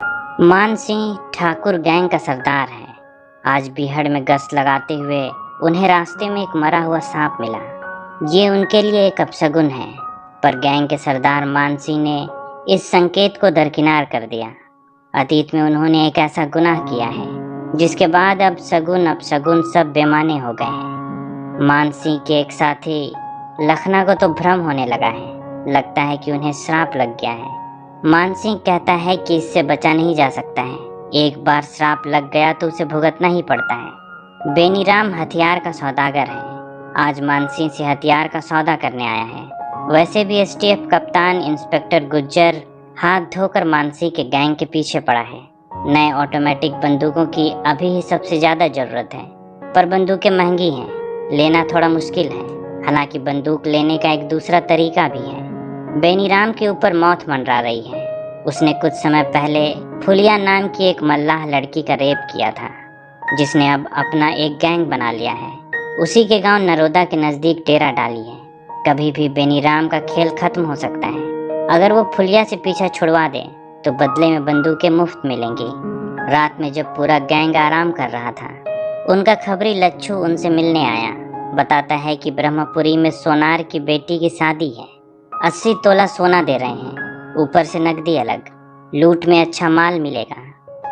मान सिंह ठाकुर गैंग का सरदार है। आज बीहड़ में गश्त लगाते हुए उन्हें रास्ते में एक मरा हुआ सांप मिला। ये उनके लिए एक अपशगुन है, पर गैंग के सरदार मान सिंह ने इस संकेत को दरकिनार कर दिया। अतीत में उन्होंने एक ऐसा गुनाह किया है जिसके बाद अब सगुन अपशगुन सब बेमाने हो गए हैं। मान सिंह के एक साथी लखना को तो भ्रम होने लगा है, लगता है कि उन्हें श्राप लग गया है। मान सिंह कहता है कि इससे बचा नहीं जा सकता है, एक बार श्राप लग गया तो उसे भुगतना ही पड़ता है। बेनीराम हथियार का सौदागर है, आज मान सिंह से हथियार का सौदा करने आया है। वैसे भी एसटीएफ कप्तान इंस्पेक्टर गुज्जर हाथ धोकर मान सिंह के गैंग के पीछे पड़ा है। नए ऑटोमेटिक बंदूकों की अभी ही सबसे ज्यादा जरूरत है, पर बंदूकें महंगी हैं, लेना थोड़ा मुश्किल है। हालांकि बंदूक लेने का एक दूसरा तरीका भी है। बेनीराम के ऊपर मौत मंडरा रही है। उसने कुछ समय पहले फुलिया नाम की एक मल्लाह लड़की का रेप किया था, जिसने अब अपना एक गैंग बना लिया है। उसी के गांव नरोदा के नज़दीक डेरा डाली है। कभी भी बेनीराम का खेल खत्म हो सकता है। अगर वो फुलिया से पीछा छुड़वा दे तो बदले में बंदूकें मुफ्त मिलेंगी। रात में जब पूरा गैंग आराम कर रहा था, उनका खबरी लच्छू उनसे मिलने आया। बताता है कि ब्रह्मपुरी में सोनार की बेटी की शादी है, 80 तोला सोना दे रहे हैं, ऊपर से नकदी अलग। लूट में अच्छा माल मिलेगा।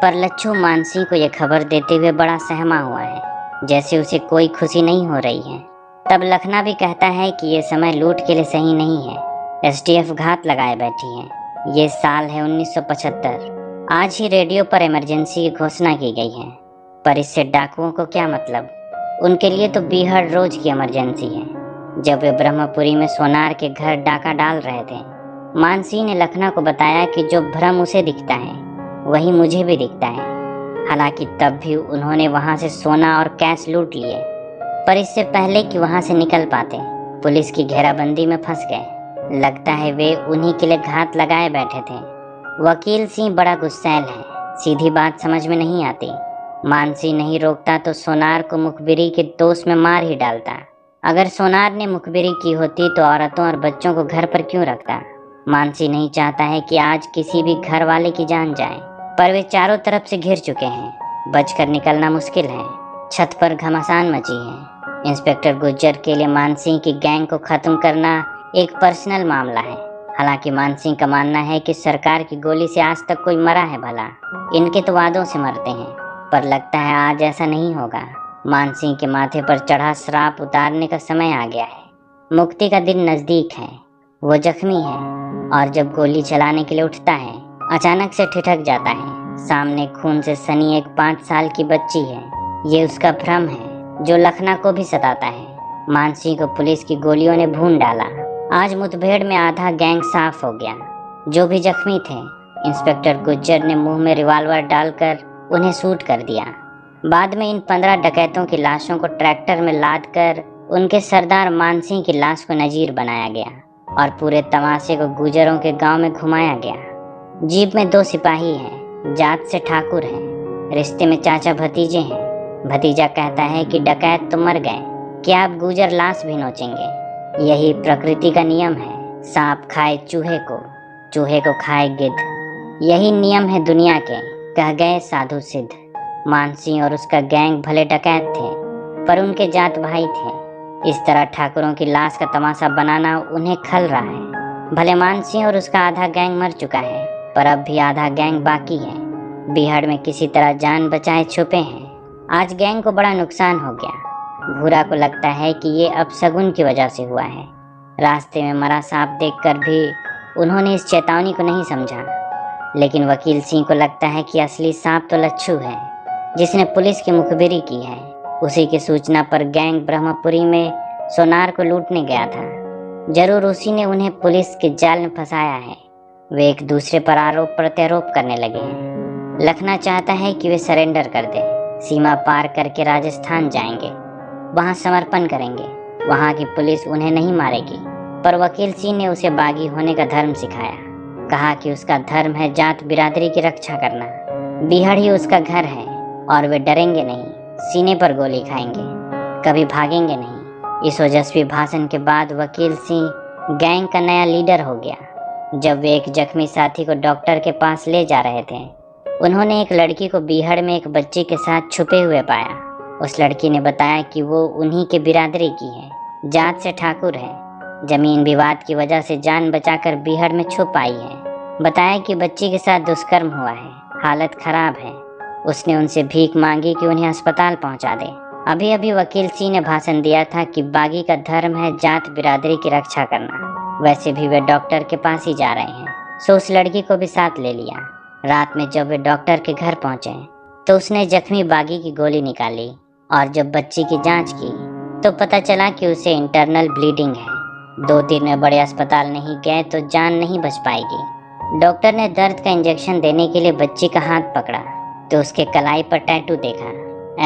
पर लच्छू मान सिंह को यह खबर देते हुए बड़ा सहमा हुआ है, जैसे उसे कोई खुशी नहीं हो रही है। तब लखना भी कहता है कि यह समय लूट के लिए सही नहीं है। एसटीएफ घात लगाए बैठी है। ये साल है 1975। आज ही रेडियो पर इमरजेंसी की घोषणा की गई है, पर इससे डाकुओं को क्या मतलब। उनके लिए तो बीहड़ रोज की इमरजेंसी है। जब वे ब्रह्मपुरी में सोनार के घर डाका डाल रहे थे, मान सिंह ने लखना को बताया कि जो भ्रम उसे दिखता है वही मुझे भी दिखता है। हालांकि तब भी उन्होंने वहां से सोना और कैश लूट लिए, पर इससे पहले कि वहां से निकल पाते पुलिस की घेराबंदी में फंस गए। लगता है वे उन्हीं के लिए घात लगाए बैठे थे। वकील सिंह बड़ा गुस्सैल है, सीधी बात समझ में नहीं आती। मान सिंह नहीं रोकता तो सोनार को मुखबिरी के दोष में मार ही डालता। अगर सोनार ने मुखबिरी की होती तो औरतों और बच्चों को घर पर क्यों रखता। मान सिंह नहीं चाहता है कि आज किसी भी घर वाले की जान जाए, पर वे चारों तरफ से घिर चुके हैं। बचकर निकलना मुश्किल है। छत पर घमासान मची है। इंस्पेक्टर गुज्जर के लिए मान सिंह की गैंग को खत्म करना एक पर्सनल मामला है। हालांकि मान सिंह का मानना है कि सरकार की गोली से आज तक कोई मरा है भला, इनके तो वादों से मरते हैं। पर लगता है आज ऐसा नहीं होगा। मान सिंह के माथे पर चढ़ा श्राप उतारने का समय आ गया है। मुक्ति का दिन नजदीक है। वो जख्मी है और जब गोली चलाने के लिए उठता है, अचानक से ठिठक जाता है। सामने खून से सनी एक 5 साल की बच्ची है। ये उसका भ्रम है जो लखना को भी सताता है। मान सिंह को पुलिस की गोलियों ने भून डाला। आज मुठभेड़ में आधा गैंग साफ हो गया। जो भी जख्मी थे, इंस्पेक्टर गुज्जर ने मुंह में रिवॉल्वर डालकर उन्हें शूट कर दिया। बाद में इन 15 डकैतों की लाशों को ट्रैक्टर में लादकर उनके सरदार मान सिंह की लाश को नजीर बनाया गया और पूरे तमाशे को गुजरों के गांव में घुमाया गया। जीप में 2 सिपाही हैं, जात से ठाकुर हैं, रिश्ते में चाचा भतीजे हैं। भतीजा कहता है कि डकैत तो मर गए, क्या आप गुजर लाश भी नोचेंगे। यही प्रकृति का नियम है। सांप खाए चूहे को खाए गिद्ध। यही नियम है दुनिया के, कह गए साधु सिद्ध। मान सिंह और उसका गैंग भले डकैत थे, पर उनके जात भाई थे। इस तरह ठाकुरों की लाश का तमाशा बनाना उन्हें खल रहा है। भले मान सिंह और उसका आधा गैंग मर चुका है, पर अब भी आधा गैंग बाकी है। बीहड़ में किसी तरह जान बचाए छुपे हैं। आज गैंग को बड़ा नुकसान हो गया। भूरा को लगता है कि ये अपशगुन की वजह से हुआ है। रास्ते में मरा सांप देखकर भी उन्होंने इस चेतावनी को नहीं समझा। लेकिन वकील सिंह को लगता है कि असली सांप तो लच्छू है, जिसने पुलिस की मुखबिरी की है। उसी की सूचना पर गैंग ब्रह्मपुरी में सोनार को लूटने गया था। जरूर उसी ने उन्हें पुलिस के जाल में फंसाया है। वे एक दूसरे पर आरोप प्रत्यारोप करने लगे हैं। लखना चाहता है कि वे सरेंडर कर दें, सीमा पार करके राजस्थान जाएंगे, वहां समर्पण करेंगे। वहां की पुलिस उन्हें नहीं मारेगी। पर वकील सिंह ने उसे बागी होने का धर्म सिखाया। कहा कि उसका धर्म है जात बिरादरी की रक्षा करना। बीहड़ ही उसका घर है और वे डरेंगे नहीं, सीने पर गोली खाएंगे, कभी भागेंगे नहीं। इस ओजस्वी भाषण के बाद वकील सिंह गैंग का नया लीडर हो गया। जब वे एक जख्मी साथी को डॉक्टर के पास ले जा रहे थे, उन्होंने एक लड़की को बीहड़ में एक बच्चे के साथ छुपे हुए पाया। उस लड़की ने बताया कि वो उन्हीं के बिरादरी की है, जात से ठाकुर है। जमीन विवाद की वजह से जान बचाकर बीहड़ में छुप आई है। बताया कि बच्ची के साथ दुष्कर्म हुआ है, हालत खराब है। उसने उनसे भीख मांगी कि उन्हें अस्पताल पहुंचा दे। अभी अभी वकील सिंह ने भाषण दिया था कि बागी का धर्म है जात बिरादरी की रक्षा करना। वैसे भी वे डॉक्टर के पास ही जा रहे हैं, सो उस लड़की को भी साथ ले लिया। रात में जब वे डॉक्टर के घर पहुंचे तो उसने जख्मी बागी की गोली निकाली और जब बच्ची की जांच की तो पता चला कि उसे इंटरनल ब्लीडिंग है। 2 दिन में बड़े अस्पताल नहीं गए तो जान नहीं बच पाएगी। डॉक्टर ने दर्द का इंजेक्शन देने के लिए बच्ची का हाथ पकड़ा तो उसके कलाई पर टैटू देखा।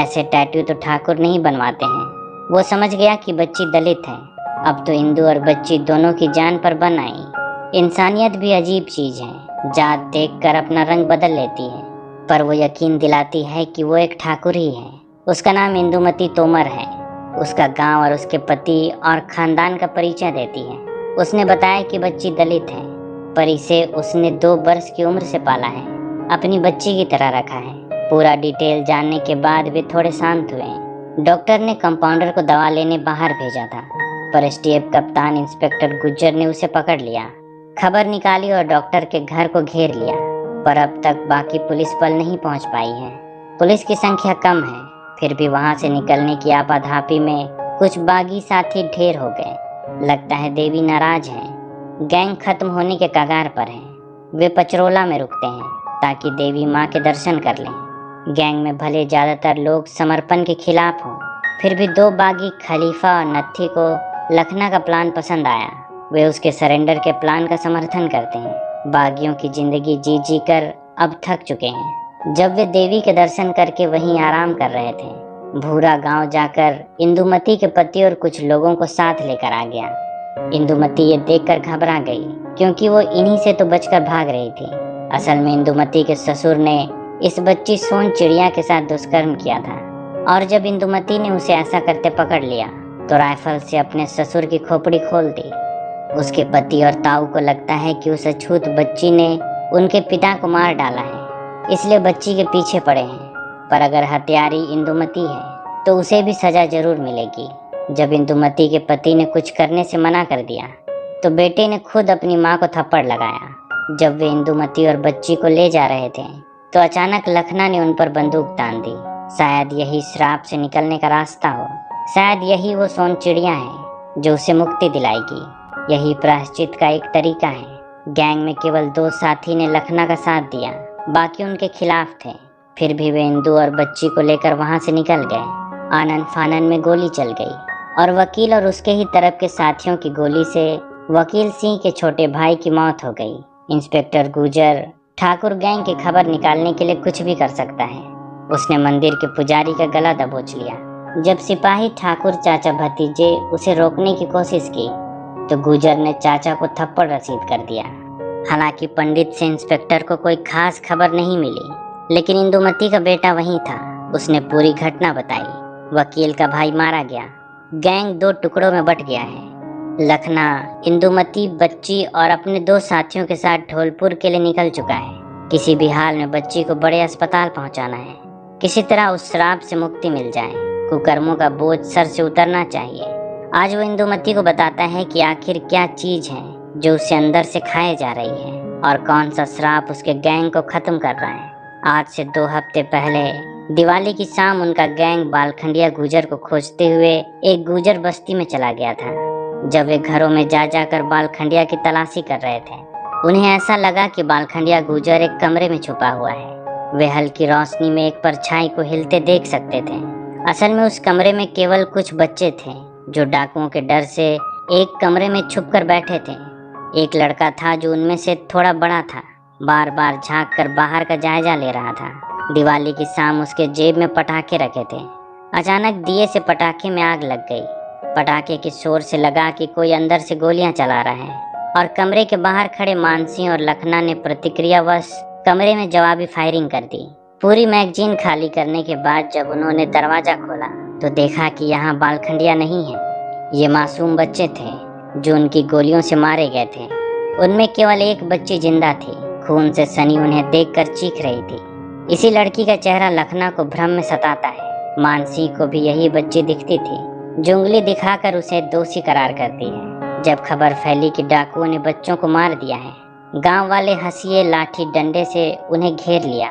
ऐसे टैटू तो ठाकुर नहीं बनवाते हैं। वो समझ गया कि बच्ची दलित है। अब तो हिंदू और बच्ची दोनों की जान पर बन आई। इंसानियत भी अजीब चीज है, जात देखकर अपना रंग बदल लेती है, पर वो यकीन दिलाती है कि वो एक ठाकुर ही है। उसका नाम इंदुमती तोमर है। उसका गांव और उसके पति और खानदान का परिचय देती है। उसने बताया कि बच्ची दलित है, पर इसे उसने 2 वर्ष की उम्र से पाला है, अपनी बच्ची की तरह रखा है। पूरा डिटेल जानने के बाद वे थोड़े शांत हुए। डॉक्टर ने कंपाउंडर को दवा लेने बाहर भेजा था, पर एसटीएफ कप्तान इंस्पेक्टर गुज्जर ने उसे पकड़ लिया। खबर निकाली और डॉक्टर के घर को घेर लिया, पर अब तक बाकी पुलिस बल नहीं पहुंच पाई है। पुलिस की संख्या कम है, फिर भी वहां से निकलने की आपाधापी में कुछ बागी साथी ढेर हो गए। लगता है देवी नाराज है। गैंग खत्म होने के कगार पर है। वे पचरोला में रुकते हैं ताकि देवी माँ के दर्शन कर लें। गैंग में भले ज्यादातर लोग समर्पण के खिलाफ हों, फिर भी 2 बागी खलीफा और नत्थी को लखना का प्लान पसंद आया। वे उसके सरेंडर के प्लान का समर्थन करते हैं। बागियों की जिंदगी जी जी कर अब थक चुके हैं। जब वे देवी के दर्शन करके वहीं आराम कर रहे थे, भूरा गांव जाकर इंदुमती के पति और कुछ लोगों को साथ लेकर आ गया। इंदुमती ये देखकर घबरा गई, क्योंकि वो इन्हीं से तो बचकर भाग रही थी। असल में इंदुमती के ससुर ने इस बच्ची सोन चिड़िया के साथ दुष्कर्म किया था, और जब इंदुमती ने उसे ऐसा करते पकड़ लिया तो राइफल से अपने ससुर की खोपड़ी खोल दी। उसके पति और ताऊ को लगता है कि उस अछूत बच्ची ने उनके पिता को मार डाला है, इसलिए बच्ची के पीछे पड़े हैं। पर अगर हत्यारी इंदुमती है तो उसे भी सजा जरूर मिलेगी। जब इंदुमती के पति ने कुछ करने से मना कर दिया तो बेटे ने खुद अपनी माँ को थप्पड़ लगाया। जब वे इंदुमती और बच्ची को ले जा रहे थे तो अचानक लखना ने उन पर बंदूक तान दी। शायद यही श्राप से निकलने का रास्ता हो। शायद यही वो सोन चिड़िया है जो उसे मुक्ति दिलाएगी। यही प्रायश्चित का एक तरीका है। गैंग में केवल 2 साथी ने लखना का साथ दिया, बाकी उनके खिलाफ थे। फिर भी वे इंदु और बच्ची को लेकर वहां से निकल गए। आनन फानन में गोली चल गई और वकील और उसके ही तरफ के साथियों की गोली से वकील सिंह के छोटे भाई की मौत हो गई। इंस्पेक्टर गुजर ठाकुर गैंग की खबर निकालने के लिए कुछ भी कर सकता है। उसने मंदिर के पुजारी का गला दबोच लिया। जब सिपाही ठाकुर चाचा भतीजे उसे रोकने की कोशिश की तो गुजर ने चाचा को थप्पड़ रसीद कर दिया। हालांकि पंडित से इंस्पेक्टर को कोई खास खबर नहीं मिली, लेकिन इंदुमती का बेटा वहीं था। उसने पूरी घटना बताई। वकील का भाई मारा गया। गैंग 2 टुकड़ों में बट गया है। लखना इंदुमती, बच्ची और अपने 2 साथियों के साथ ढोलपुर के लिए निकल चुका है। किसी भी हाल में बच्ची को बड़े अस्पताल पहुंचाना है। किसी तरह उस श्राप से मुक्ति मिल जाए। कुकर्मों का बोझ सर से उतरना चाहिए। आज वो इंदुमती को बताता है कि आखिर क्या चीज है जो उसे अंदर से खाए जा रही है और कौन सा श्राप उसके गैंग को खत्म कर रहा है। आज से 2 हफ्ते पहले दिवाली की शाम उनका गैंग बालखंडिया गुजर को खोजते हुए एक गुजर बस्ती में चला गया था। जब वे घरों में जा जाकर बालखंडिया की तलाशी कर रहे थे, उन्हें ऐसा लगा कि बालखंडिया गुजर एक कमरे में छुपा हुआ है। वे हल्की रोशनी में एक परछाई को हिलते देख सकते थे। असल में उस कमरे में केवल कुछ बच्चे थे जो डाकुओं के डर से एक कमरे में छुपकर बैठे थे। एक लड़का था जो उनमें से थोड़ा बड़ा था, बार बार झांक कर बाहर का जायजा ले रहा था। दिवाली की शाम उसके जेब में पटाखे रखे थे। अचानक दिए से पटाखे में आग लग गई। पटाखे के शोर से लगा कि कोई अंदर से गोलियां चला रहा है, और कमरे के बाहर खड़े मानसी और लखना ने प्रतिक्रियावश कमरे में जवाबी फायरिंग कर दी। पूरी मैगजीन खाली करने के बाद जब उन्होंने दरवाजा खोला तो देखा कि यहाँ बालखंडिया नहीं है। ये मासूम बच्चे थे जो उनकी गोलियों से मारे गए थे। उनमें केवल एक बच्ची जिंदा थी। खून से सनी उन्हें देखकर चीख रही थी। इसी लड़की का चेहरा लखना को भ्रम में सताता है। मानसी को भी यही बच्ची दिखती थी जो उंगली दिखाकर उसे दोषी करार करती है। जब खबर फैली कि डाकुओं ने बच्चों को मार दिया है, गांव वाले हंसिए लाठी डंडे से उन्हें घेर लिया,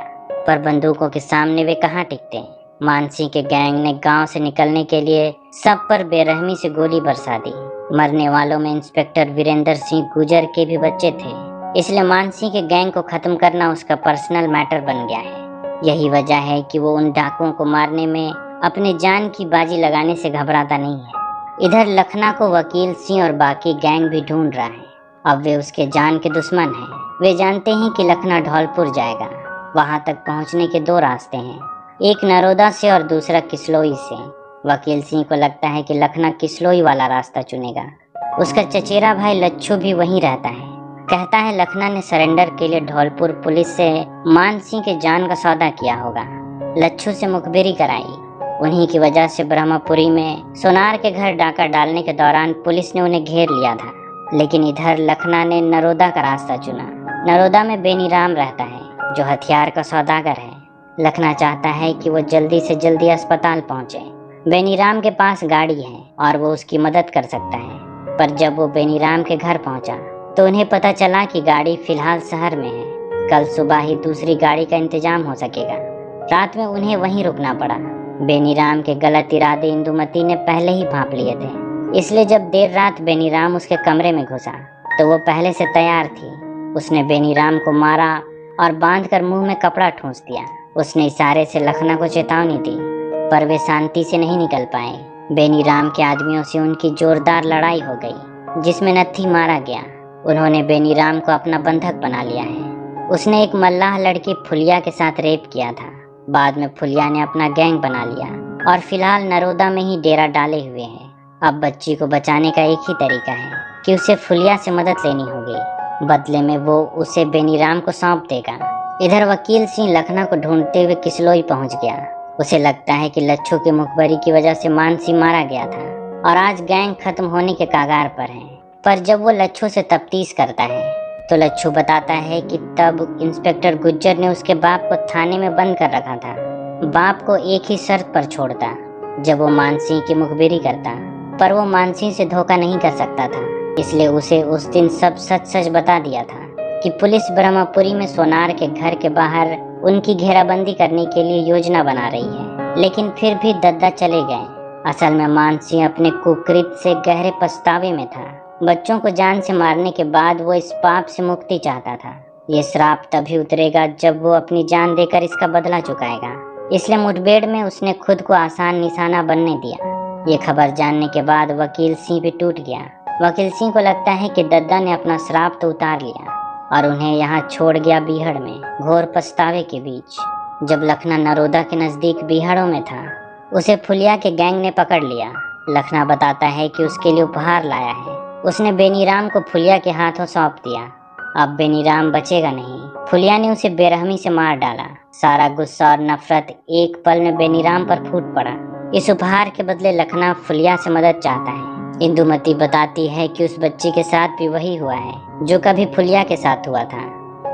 पर बंदूकों के सामने वे कहाँ टिकते। मानसी के गैंग ने गांव से निकलने के लिए सब पर बेरहमी से गोली बरसा दी। मरने वालों में इंस्पेक्टर वीरेंद्र सिंह गुजर के भी बच्चे थे, इसलिए मानसी के गैंग को खत्म करना उसका पर्सनल मैटर बन गया है। यही वजह है कि वो उन डाकुओं को मारने में अपनी जान की बाजी लगाने से घबराता नहीं है। इधर लखना को वकील सिंह और बाकी गैंग भी ढूंढ रहा है। अब वे उसके जान के दुश्मन हैं। वे जानते हैं कि लखना धौलपुर जाएगा। वहां तक पहुंचने के दो रास्ते हैं, एक नरोदा से और दूसरा किसलोई से। वकील सिंह को लगता है कि लखना किसलोई वाला रास्ता चुनेगा। उसका चचेरा भाई लच्छू भी वहीं रहता है। कहता है लखना ने सरेंडर के लिए धौलपुर पुलिस से मान सिंह के जान का सौदा किया होगा। लच्छू से मुखबिरी कराई। उन्हीं की वजह से ब्रह्मपुरी में सोनार के घर डाका डालने के दौरान पुलिस ने उन्हें घेर लिया था। लेकिन इधर लखना ने नरोदा का रास्ता चुना। नरोदा में बेनीराम रहता है जो हथियार का सौदागर है। लखना चाहता है कि वो जल्दी से जल्दी अस्पताल पहुंचे। बेनीराम के पास गाड़ी है और वो उसकी मदद कर सकता है। पर जब वो बेनीराम के घर पहुंचा तो उन्हें पता चला कि गाड़ी फिलहाल शहर में है। कल सुबह ही दूसरी गाड़ी का इंतजाम हो सकेगा। रात में उन्हें वहीं रुकना पड़ा। बेनीराम के गलत इरादे इंदुमती ने पहले ही भांप लिए थे, इसलिए जब देर रात बेनीराम उसके कमरे में घुसा तो वो पहले से तैयार थी। उसने बेनीराम को मारा और बांधकर मुंह में कपड़ा ठूंस दिया। उसने इशारे से लखना को चेतावनी दी, पर वे शांति से नहीं निकल पाए। बेनीराम के आदमियों से उनकी जोरदार लड़ाई हो गई, जिसमें नत्थी मारा गया। उन्होंने बेनीराम को अपना बंधक बना लिया है। उसने एक मल्लाह लड़की फुलिया के साथ रेप किया था। बाद में फुलिया ने अपना गैंग बना लिया और फिलहाल नरोदा में ही डेरा डाले हुए हैं। अब बच्ची को बचाने का एक ही तरीका है कि उसे फुलिया से मदद लेनी होगी। बदले में वो उसे बेनीराम को सौंप देगा। इधर वकील सिंह लखना को ढूंढते हुए किसलोई पहुंच गया। उसे लगता है कि लच्छू की मुखबरी की वजह से मानसी मारा गया था और आज गैंग खत्म होने के कगार पर है। पर जब वो लच्छू से तफ्तीश करता है तो लच्छू बताता है कि तब इंस्पेक्टर गुज्जर ने उसके बाप को थाने में बंद कर रखा था। बाप को एक ही शर्त पर छोड़ता, जब वो मानसी की मुखबिरी करता। पर वो मानसी से धोखा नहीं कर सकता था, इसलिए उसे उस दिन सब सच सच बता दिया था कि पुलिस ब्रह्मपुरी में सोनार के घर के बाहर उनकी घेराबंदी करने के लिए योजना बना रही है। लेकिन फिर भी दद्दा चले गए। असल में मानसी अपने कुकृत से गहरे पछतावे में था। बच्चों को जान से मारने के बाद वो इस पाप से मुक्ति चाहता था। ये श्राप तभी उतरेगा जब वो अपनी जान देकर इसका बदला चुकाएगा। इसलिए मुठभेड़ में उसने खुद को आसान निशाना बनने दिया। ये खबर जानने के बाद वकील सिंह भी टूट गया। वकील सिंह को लगता है कि दद्दा ने अपना श्राप तो उतार लिया और उन्हें यहाँ छोड़ गया बीहड़ में, घोर पछतावे के बीच। जब लखना नरोदा के नजदीक बीहड़ों में था, उसे फुलिया के गैंग ने पकड़ लिया। लखना बताता है कि उसके लिए उपहार लाया है। उसने बेनीराम को फुलिया के हाथों सौंप दिया। अब बेनीराम बचेगा नहीं। फुलिया ने उसे बेरहमी से मार डाला। सारा गुस्सा और नफरत एक पल में बेनीराम पर फूट पड़ा। इस उपहार के बदले लखना फुलिया से मदद चाहता है। इंदुमती बताती है कि उस बच्ची के साथ भी वही हुआ है जो कभी फुलिया के साथ हुआ था।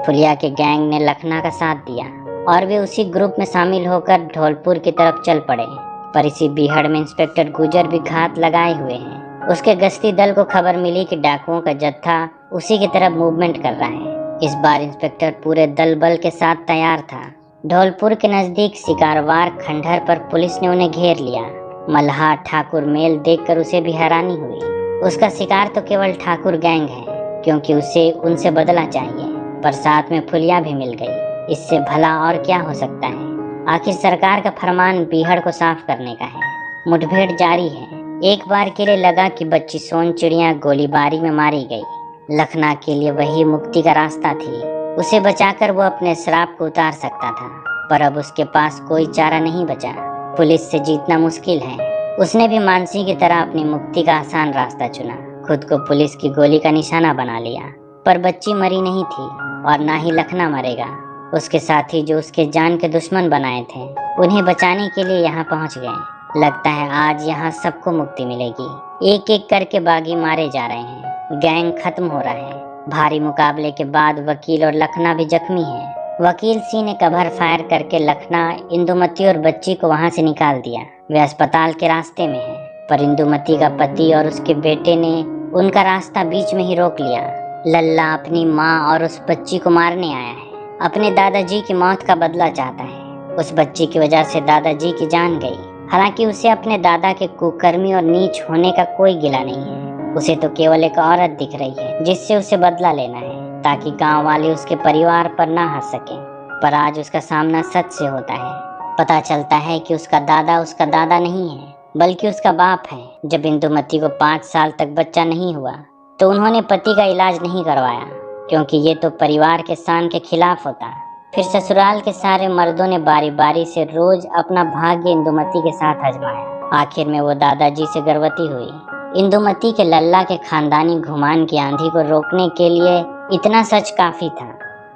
फुलिया के गैंग ने लखना का साथ दिया और वे उसी ग्रुप में शामिल होकर धौलपुर की तरफ चल पड़े। पर इसी बीहड़ में इंस्पेक्टर गुजर भी घात लगाए हुए हैं। उसके गश्ती दल को खबर मिली कि डाकुओं का जत्था उसी की तरफ मूवमेंट कर रहा है। इस बार इंस्पेक्टर पूरे दल बल के साथ तैयार था। धौलपुर के नजदीक शिकारवार खंडहर पर पुलिस ने उन्हें घेर लिया। मल्हार ठाकुर मेल देखकर उसे भी हैरानी हुई। उसका शिकार तो केवल ठाकुर गैंग है, क्योंकि उसे उनसे बदला चाहिए। पर साथ में फुलिया भी मिल गई। इससे भला और क्या हो सकता है। आखिर सरकार का फरमान बीहड़ को साफ करने का है। मुठभेड़ जारी है। एक बार के लिए लगा कि बच्ची सोन चिड़िया गोलीबारी में मारी गई। लखना के लिए वही मुक्ति का रास्ता थी। उसे बचाकर वो अपने श्राप को उतार सकता था, पर अब उसके पास कोई चारा नहीं बचा। पुलिस से जीतना मुश्किल है। उसने भी मानसी की तरह अपनी मुक्ति का आसान रास्ता चुना। खुद को पुलिस की गोली का निशाना बना लिया। पर बच्ची मरी नहीं थी और ना ही लखना मरेगा। उसके साथी जो उसके जान के दुश्मन बनाए थे, उन्हें बचाने के लिए यहाँ पहुँच गए। लगता है आज यहाँ सबको मुक्ति मिलेगी। एक एक करके बागी मारे जा रहे हैं। गैंग खत्म हो रहा है। भारी मुकाबले के बाद वकील और लखना भी जख्मी हैं। वकील सिंह ने कवर फायर करके लखना, इंदुमती और बच्ची को वहां से निकाल दिया। वे अस्पताल के रास्ते में हैं, पर इंदुमती का पति और उसके बेटे ने उनका रास्ता बीच में ही रोक लिया। लल्ला अपनी माँ और उस बच्ची को मारने आया है, अपने दादाजी की मौत का बदला चाहता है। उस बच्ची की वजह से दादाजी की जान गई। हालांकि उसे अपने दादा के कुकर्मी और नीच होने का कोई गिला नहीं है। उसे तो केवल एक औरत दिख रही है जिससे उसे बदला लेना है, ताकि गांव वाले उसके परिवार पर ना हंस सकें। पर आज उसका सामना सच से होता है। पता चलता है कि उसका दादा नहीं है, बल्कि उसका बाप है। जब इंदुमती को 5 साल तक बच्चा नहीं हुआ तो उन्होंने पति का इलाज नहीं करवाया, क्योंकि ये तो परिवार के शान के खिलाफ होता। फिर ससुराल के सारे मर्दों ने बारी बारी से रोज अपना भाग्य इंदुमती के साथ आजमाया। आखिर में वो दादाजी से गर्भवती हुई। इंदुमती के लल्ला के खानदानी घुमान की आंधी को रोकने के लिए इतना सच काफी था।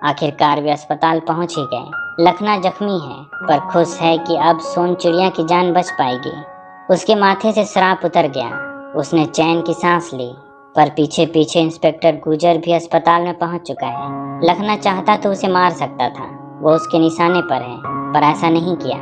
आखिरकार वे अस्पताल पहुंच ही गए। लखना जख्मी है, पर खुश है कि अब सोन चिड़िया की जान बच पाएगी। उसके माथे से श्राप उतर गया। उसने चैन की सांस ली। पर पीछे पीछे इंस्पेक्टर गुजर भी अस्पताल में पहुंच चुका है। लखना चाहता तो उसे मार सकता था, वो उसके निशाने पर है, पर ऐसा नहीं किया।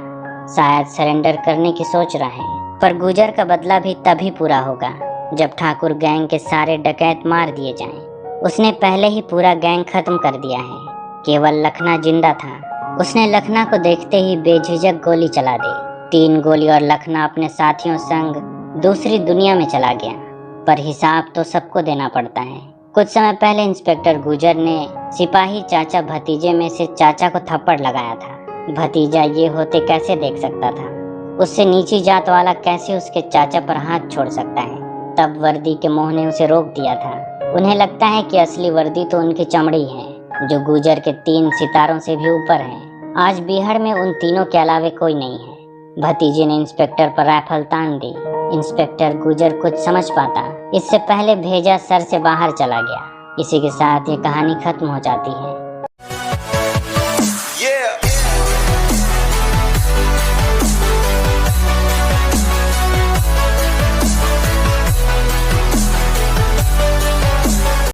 शायद सरेंडर करने की सोच रहा है। पर गुजर का बदला भी तभी पूरा होगा जब ठाकुर गैंग के सारे डकैत मार दिए जाएं। उसने पहले ही पूरा गैंग खत्म कर दिया है, केवल लखना जिंदा था। उसने लखना को देखते ही बेझिझक गोली चला दी। 3 गोली और लखना अपने साथियों संग दूसरी दुनिया में चला गया। पर हिसाब तो सबको देना पड़ता है। कुछ समय पहले इंस्पेक्टर गुजर ने सिपाही चाचा भतीजे में से चाचा को थप्पड़ लगाया था। भतीजा ये होते कैसे देख सकता था? उससे नीची जात वाला कैसे उसके चाचा पर हाथ छोड़ सकता है? तब वर्दी के मोह ने उसे रोक दिया था। उन्हें लगता है कि असली वर्दी तो उनकी चमड़ी है, जो गुजर के 3 सितारों से भी ऊपर है। आज बीहड़ में उन तीनों के अलावे कोई नहीं है। भतीजे ने इंस्पेक्टर पर राइफल तान दी। इंस्पेक्टर गुजर कुछ समझ पाता इससे पहले भेजा सर से बाहर चला गया। इसी के साथ ये कहानी खत्म हो जाती है।